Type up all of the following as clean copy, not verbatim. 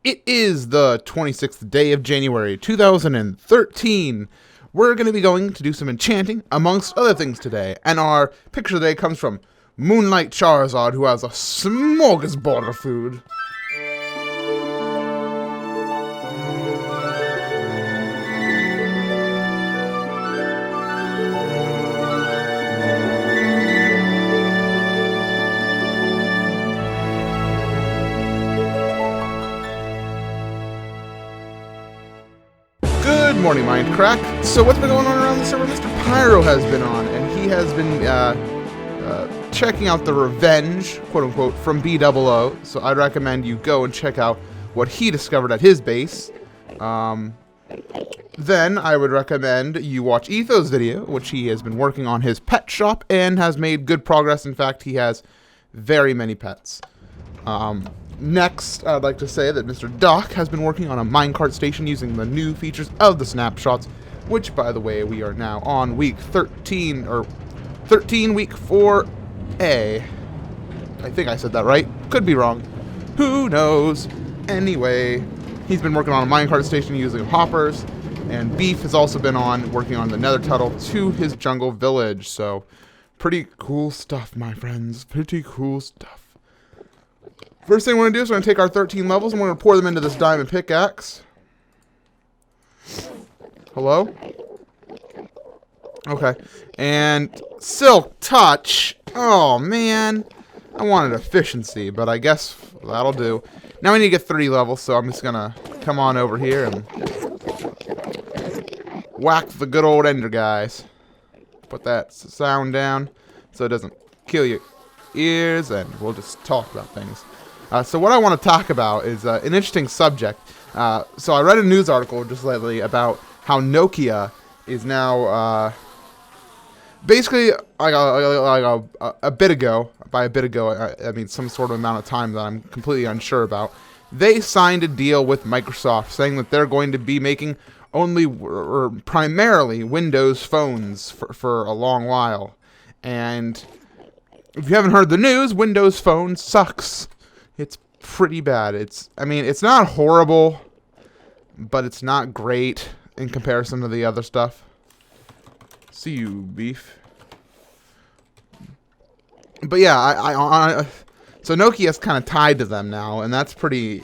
It is the 26th day of January, 2013. We're going to be going to do some enchanting, amongst other things today. And our picture today comes from Moonlight Charizard, who has a smorgasbord of food. Good morning, Mindcrack. So what's been going on around the server? Mr. Pyro has been on, and he has been checking out the revenge, quote-unquote, from B00. So I'd recommend you go and check out what he discovered at his base. Then I would recommend you watch Etho's video, which he has been working on his pet shop and has made good progress. In fact, he has very many pets. Next, I'd like to say that Mr. Doc has been working on a minecart station using the new features of the snapshots, which, by the way, we are now on week 13, or 13, week 4A. I think I said that right. Could be wrong. Who knows? Anyway, he's been working on a minecart station using hoppers, and Beef has also been on working on the nether tunnel to his jungle village. So, pretty cool stuff, my friends. Pretty cool stuff. First thing we're going to do is we're going to take our 13 levels and we're going to pour them into this diamond pickaxe. Hello? Okay. And Silk Touch. Oh, man. I wanted efficiency, but I guess that'll do. Now we need to get 30 levels, so I'm just going to come on over here and whack the good old ender guys. Put that sound down so it doesn't kill your ears, and we'll just talk about things. So what I want to talk about is an interesting subject. So I read a news article just lately about how Nokia is now, basically, a bit ago, by a bit ago, I mean some sort of amount of time that I'm completely unsure about, they signed a deal with Microsoft saying that they're going to be making only, or primarily, Windows phones for a long while. And if you haven't heard the news, Windows Phone sucks. It's pretty bad. I mean, it's not horrible, but it's not great in comparison to the other stuff. See you, Beef. But yeah, so Nokia's kind of tied to them now, and that's pretty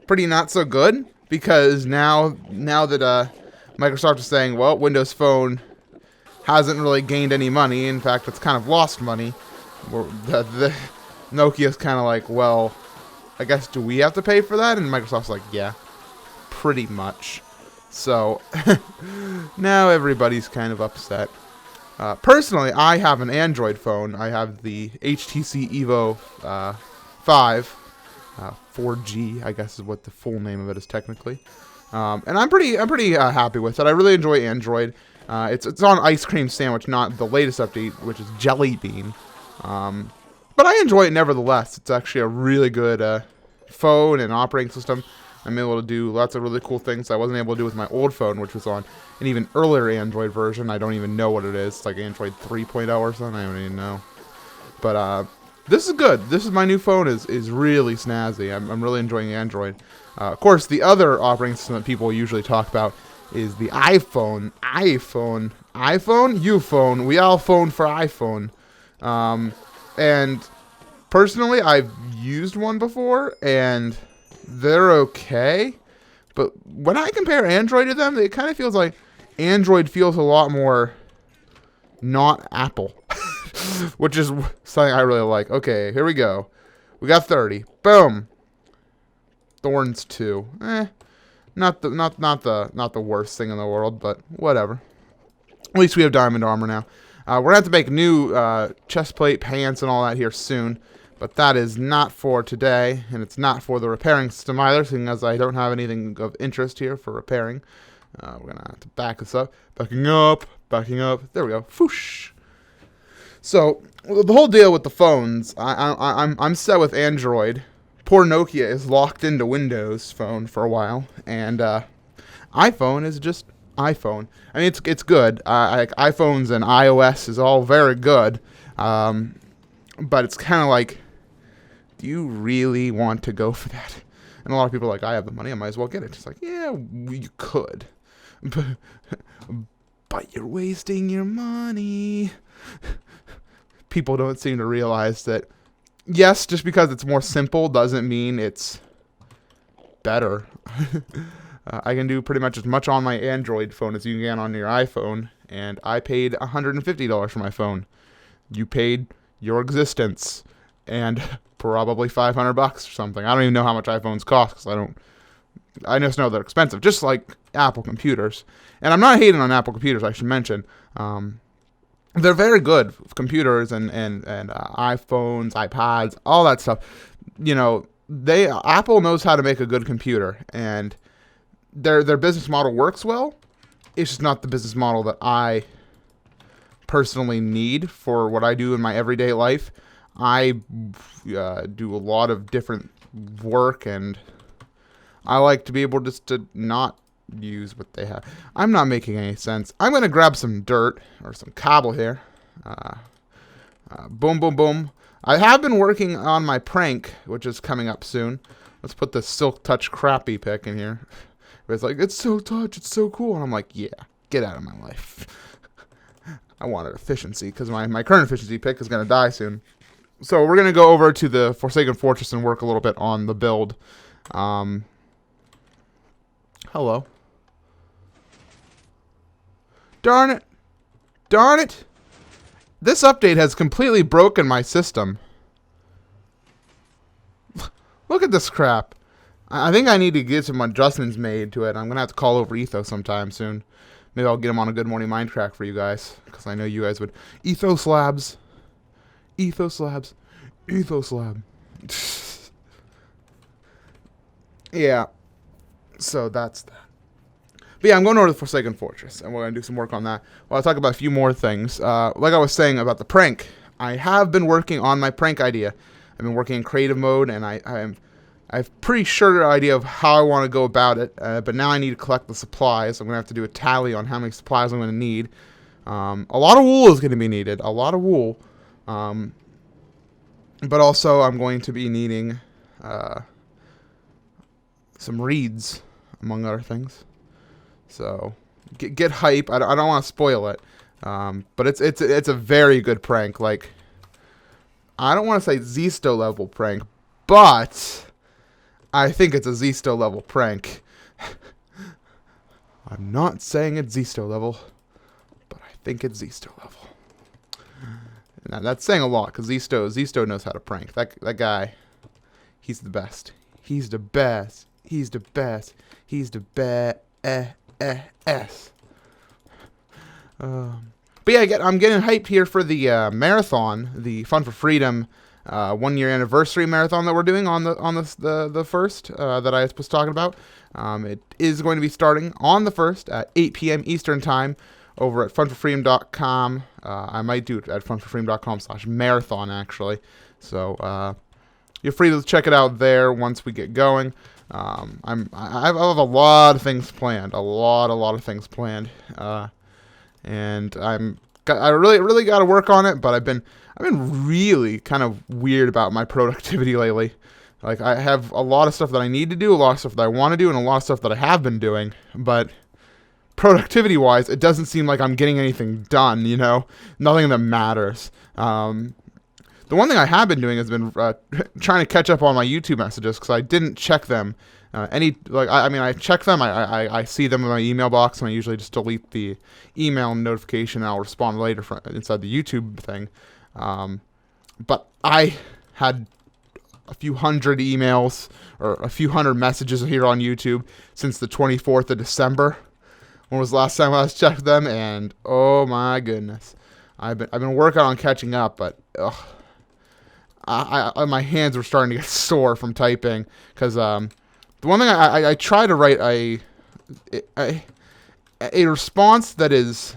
not so good, because now that Microsoft is saying, well, Windows Phone hasn't really gained any money. In fact, it's kind of lost money. Nokia's kind of like, well, I guess, do we have to pay for that? And Microsoft's like, yeah, pretty much. So, now everybody's kind of upset. Personally, I have an Android phone. I have the HTC Evo 5, 4G, I guess is what the full name of it is technically. And I'm pretty happy with it. I really enjoy Android. It's on Ice Cream Sandwich, not the latest update, which is Jelly Bean. But I enjoy it nevertheless. It's actually a really good phone and operating system. I'm able to do lots of really cool things I wasn't able to do with my old phone, which was on an even earlier Android version. I don't even know what it is. It's like Android 3.0 or something. I don't even know. But this is good. This is my new phone. is really snazzy. I'm really enjoying Android. Of course, the other operating system that people usually talk about is the iPhone. iPhone? Uphone. We all phone for iPhone. And personally, I've used one before, and they're okay. But when I compare Android to them, it kind of feels like Android feels a lot more not Apple, which is something I really like. Okay, here we go. We got 30. Boom. Thorns 2. Not the worst thing in the world, but whatever. At least we have diamond armor now. We're going to have to make new chest plate, pants, and all that here soon. But that is not for today, and it's not for the repairing system either, seeing as I don't have anything of interest here for repairing. We're going to have to back this up. Backing up. There we go. Foosh. So, the whole deal with the phones, I'm set with Android. Poor Nokia is locked into Windows Phone for a while, and iPhone is just iPhone. I mean, it's good. iPhones and iOS is all very good, but it's kind of like, do you really want to go for that? And a lot of people are like, I have the money, I might as well get it. It's like, yeah, you could. But you're wasting your money. People don't seem to realize that, yes, just because it's more simple doesn't mean it's better. I can do pretty much as much on my Android phone as you can on your iPhone, and I paid $150 for my phone. You paid your existence and probably $500 or something. I don't even know how much iPhones cost because I just know they're expensive, just like Apple computers. And I'm not hating on Apple computers, I should mention. They're very good computers and iPhones, iPads, all that stuff. You know, Apple knows how to make a good computer, and their business model works well. It's just not the business model that I personally need for what I do in my everyday life. I do a lot of different work, and I like to be able just to not use what they have. I'm not making any sense. I'm going to grab some dirt or some cobble here. Boom, boom, boom. I have been working on my prank, which is coming up soon. Let's put the Silk Touch crappy pick in here. It's like, it's Silk Touch, it's so cool. And I'm like, yeah, get out of my life. I wanted efficiency because my current efficiency pick is going to die soon. So we're going to go over to the Forsaken Fortress and work a little bit on the build. Hello. Darn it. Darn it. This update has completely broken my system. Look at this crap. I think I need to get some adjustments made to it. I'm going to have to call over Ethos sometime soon. Maybe I'll get him on a Good Morning Mindcrack for you guys, because I know you guys would. Ethos Labs. Ethos Labs. Ethos Lab. Yeah. So that's that. But yeah, I'm going over to the Forsaken Fortress, and we're going to do some work on that. Well, I'll talk about a few more things. Like I was saying about the prank, I have been working on my prank idea. I've been working in creative mode, and I have a pretty sure idea of how I want to go about it. But now I need to collect the supplies. I'm going to have to do a tally on how many supplies I'm going to need. A lot of wool is going to be needed. A lot of wool. But also I'm going to be needing some reeds, among other things. So get hype. I don't want to spoil it, but it's a very good prank. Like, I don't want to say Zisto level prank, but I think it's a Zisto level prank. I'm not saying it's Zisto level, but I think it's Zisto level. Now that's saying a lot because Zisto knows how to prank. That guy, he's the best. He's the best. He's the best. He's the best. But yeah, I'm getting hyped here for the marathon, the Fun for Freedom 1 year anniversary marathon that we're doing on the first that I was talking about. It is going to be starting on the 1st at 8 p.m. Eastern Time over at funforfreedom.com. I might do it at funforfreedom.com/marathon actually. So you're free to check it out there once we get going. I have a lot of things planned, a lot of things planned, and I really got to work on it. But I've been really kind of weird about my productivity lately. Like, I have a lot of stuff that I need to do, a lot of stuff that I want to do, and a lot of stuff that I have been doing. But productivity-wise, it doesn't seem like I'm getting anything done. You know, nothing that matters. The one thing I have been doing has been trying to catch up on my YouTube messages because I didn't check them. I check them. I see them in my email box, and I usually just delete the email notification, and I'll respond later inside the YouTube thing. But I had a few hundred emails or a few hundred messages here on YouTube since the 24th of December. When was the last time I checked them? And oh my goodness, I've been working on catching up, but my hands were starting to get sore from typing because the one thing I try to write a response that is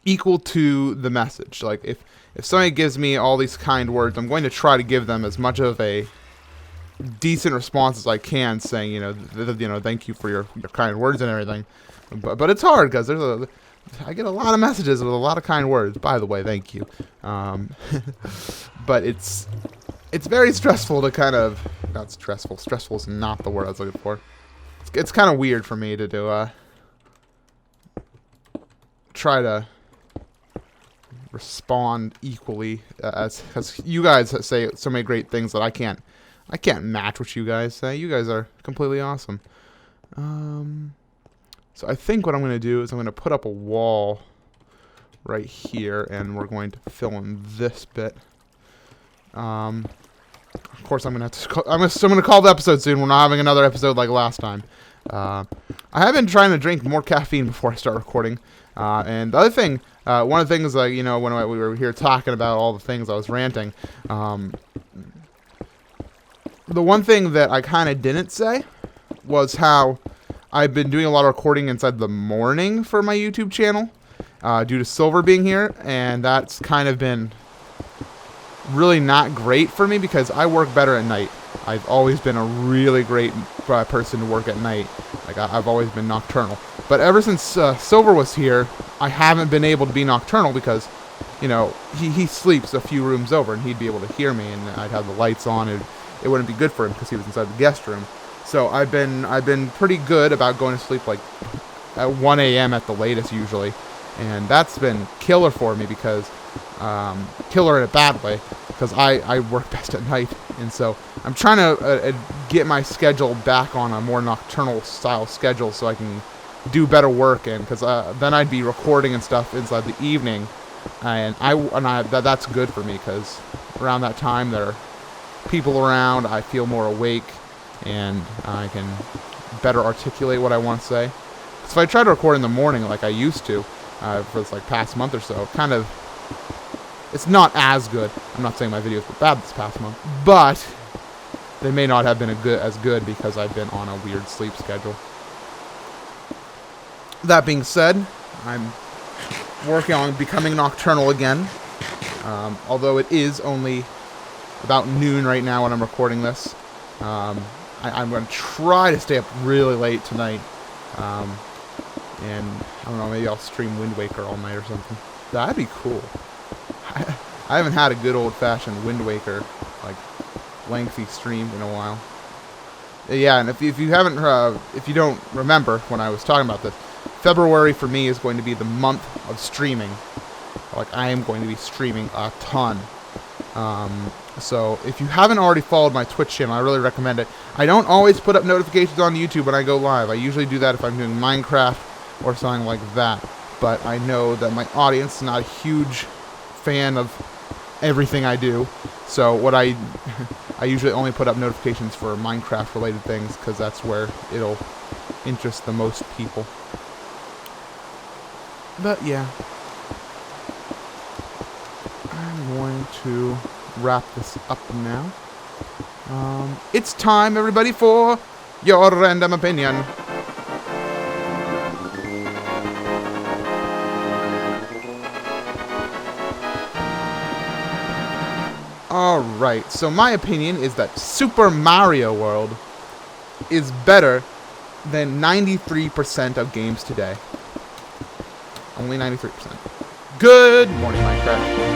equal to the message. Like, if somebody gives me all these kind words, I'm going to try to give them as much of a decent response as I can, saying, thank you for your kind words and everything. But it's hard because I get a lot of messages with a lot of kind words. By the way, thank you. But it's it's very stressful to kind of... Not stressful. Stressful is not the word I was looking for. It's kind of weird for me to do, try to respond equally, as you guys say so many great things that I can't match what you guys say. You guys are completely awesome. So I think what I'm going to do is I'm going to put up a wall right here, and we're going to fill in this bit. Of course, I'm going to call the episode soon. We're not having another episode like last time. I have been trying to drink more caffeine before I start recording. And the other thing, one of the things, you know, when we were here talking about all the things I was ranting, the one thing that I kind of didn't say was how I've been doing a lot of recording inside the morning for my YouTube channel, due to Silver being here, and that's kind of been really not great for me because I work better at night. I've always been a really great person to work at night. Like, I've always been nocturnal. But ever since Silver was here, I haven't been able to be nocturnal because, you know, he sleeps a few rooms over, and he'd be able to hear me, and I'd have the lights on, and it wouldn't be good for him because he was inside the guest room. So I've been pretty good about going to sleep like at 1 a.m. at the latest usually, and that's been killer for me because killer in a bad way, because I work best at night, and so I'm trying to get my schedule back on a more nocturnal style schedule so I can do better work, and because then I'd be recording and stuff inside the evening, and that's good for me because around that time there are people around, I feel more awake, and I can better articulate what I want to say. So if I try to record in the morning like I used to for this like past month or so, it's not as good. I'm not saying my videos were bad this past month, but they may not have been as good because I've been on a weird sleep schedule. That being said, I'm working on becoming nocturnal again, although it is only about noon right now when I'm recording this. I'm going to try to stay up really late tonight, and I don't know, maybe I'll stream Wind Waker all night or something. That'd be cool. I haven't had a good old-fashioned Wind Waker, like, lengthy stream in a while. Yeah, and if you haven't, if you don't remember when I was talking about this, February for me is going to be the month of streaming. Like, I am going to be streaming a ton. So if you haven't already followed my Twitch channel, I really recommend it. I don't always put up notifications on YouTube when I go live. I usually do that if I'm doing Minecraft or something like that. But I know that my audience is not a huge fan of everything I do. So what I usually only put up notifications for Minecraft related things because that's where it'll interest the most people. But yeah, I'm going to wrap this up now. It's time, everybody, for your random opinion. Alright, so my opinion is that Super Mario World is better than 93% of games today. Only 93%. Good morning, Minecraft.